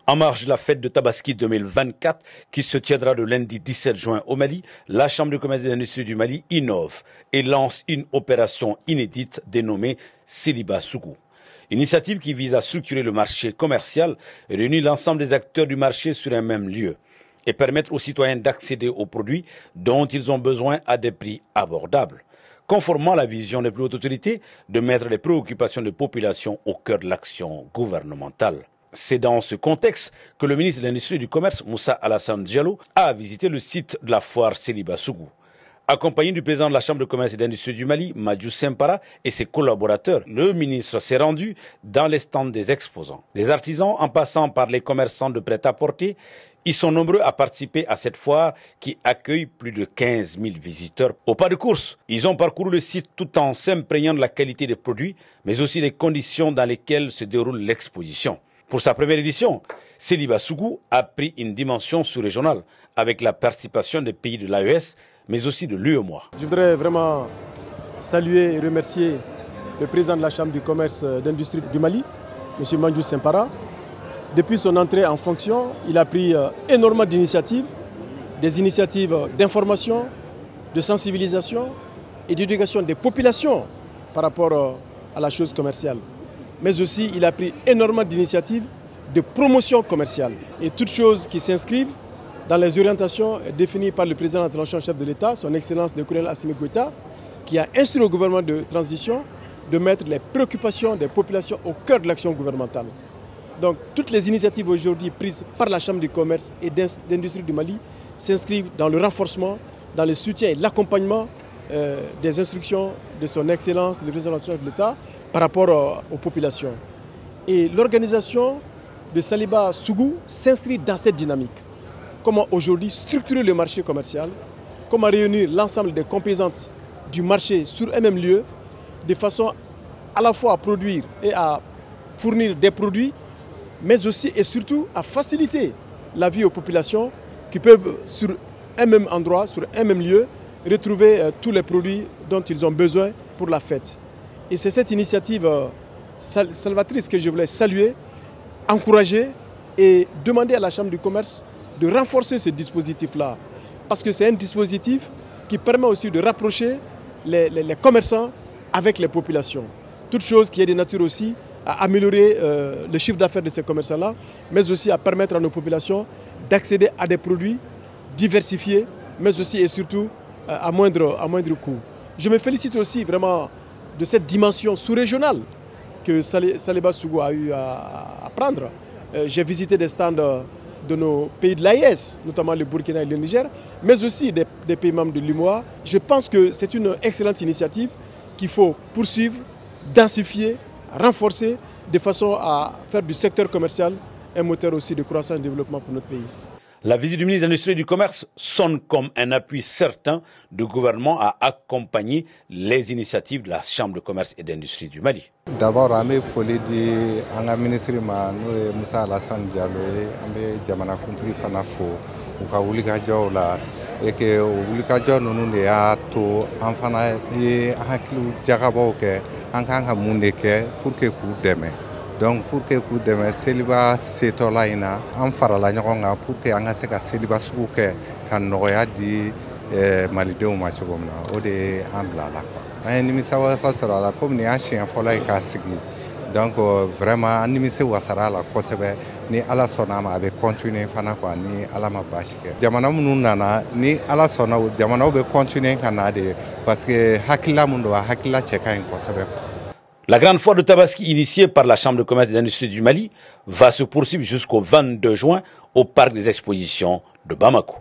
En marge de la fête de Tabaski 2024 qui se tiendra le lundi 17 juin au Mali, la Chambre de commerce et d'industrie du Mali innove et lance une opération inédite dénommée Seliba Sougou. Initiative qui vise à structurer le marché commercial et réunir l'ensemble des acteurs du marché sur un même lieu et permettre aux citoyens d'accéder aux produits dont ils ont besoin à des prix abordables, conformément à la vision des plus hautes autorités de mettre les préoccupations de population au cœur de l'action gouvernementale. C'est dans ce contexte que le ministre de l'Industrie et du Commerce, Moussa Alassane Diallo, a visité le site de la foire Seliba Sougou. Accompagné du président de la Chambre de commerce et d'industrie du Mali, Madiou Sempara, et ses collaborateurs, le ministre s'est rendu dans les stands des exposants. Des artisans, en passant par les commerçants de prêt-à-porter, ils sont nombreux à participer à cette foire qui accueille plus de 15 000 visiteurs. Au pas de course, ils ont parcouru le site tout en s'imprégnant de la qualité des produits, mais aussi des conditions dans lesquelles se déroule l'exposition. Pour sa première édition, Seliba Sougou a pris une dimension sous-régionale avec la participation des pays de l'AES, mais aussi de l'UEMOA. Je voudrais vraiment saluer et remercier le président de la Chambre du commerce et d'industrie du Mali, M. Madiou Sempara. Depuis son entrée en fonction, il a pris énormément d'initiatives, des initiatives d'information, de sensibilisation et d'éducation des populations par rapport à la chose commerciale. Mais aussi, il a pris énormément d'initiatives de promotion commerciale et toutes choses qui s'inscrivent dans les orientations définies par le président de la transition chef de l'État, son Excellence le colonel Assimi Goïta, qui a instruit le gouvernement de transition de mettre les préoccupations des populations au cœur de l'action gouvernementale. Donc, toutes les initiatives aujourd'hui prises par la Chambre du commerce et d'industrie du Mali s'inscrivent dans le renforcement, dans le soutien et l'accompagnement des instructions de son Excellence, le président de la transition chef de l'État, par rapport aux populations. Et l'organisation de Seliba Sougou s'inscrit dans cette dynamique. Comment aujourd'hui structurer le marché commercial, comment réunir l'ensemble des composantes du marché sur un même lieu, de façon à la fois à produire et à fournir des produits, mais aussi et surtout à faciliter la vie aux populations qui peuvent sur un même endroit, sur un même lieu, retrouver tous les produits dont ils ont besoin pour la fête. Et c'est cette initiative salvatrice que je voulais saluer, encourager et demander à la Chambre du commerce de renforcer ce dispositif-là. Parce que c'est un dispositif qui permet aussi de rapprocher les commerçants avec les populations. Toute chose qui est de nature aussi à améliorer le chiffre d'affaires de ces commerçants-là, mais aussi à permettre à nos populations d'accéder à des produits diversifiés, mais aussi et surtout à moindre coût. Je me félicite aussi vraiment de cette dimension sous-régionale que Seliba Sougou a eu à prendre. J'ai visité des stands de nos pays de l'AES, notamment le Burkina et le Niger, mais aussi des pays membres de l'UEMOA. Je pense que c'est une excellente initiative qu'il faut poursuivre, densifier, renforcer, de façon à faire du secteur commercial un moteur aussi de croissance et de développement pour notre pays. La visite du ministre de l'Industrie et du Commerce sonne comme un appui certain du gouvernement à accompagner les initiatives de la Chambre de commerce et d'industrie du Mali. D'abord, je vais folie du ministre Moussa Alassane Diallo, je vais Kuntri Fanafo, ou la et que Wulikadjo nous ne a to enfana et hakilu jagabo ke ankanga munde ke pour que coup demain. Donc pour que coup demain Seliba setola ina am farala nyokonga pour que anga se ka Seliba Sougou ke kan noya di malidenw ma cogo min na o de an bila la quoi. An ye nimisa wasa sɔrɔ a la komi nin y'a siɲɛ fɔlɔ ye k'a sigi. Donc vraiment an nimisi wasara la kosɛbɛ ni Ala sɔnna ma a bɛ continuer fana quoi ni Ala ma baasi kɛ. Jamana minnu nana ni Ala sɔnna jamanaw bɛ continuer ka na de parce que hakilila mun don a hakilila cɛ ka ɲi kosɛbɛ. La grande foire de Tabaski initiée par la Chambre de commerce et d'industrie du Mali va se poursuivre jusqu'au 22 juin au parc des expositions de Bamako.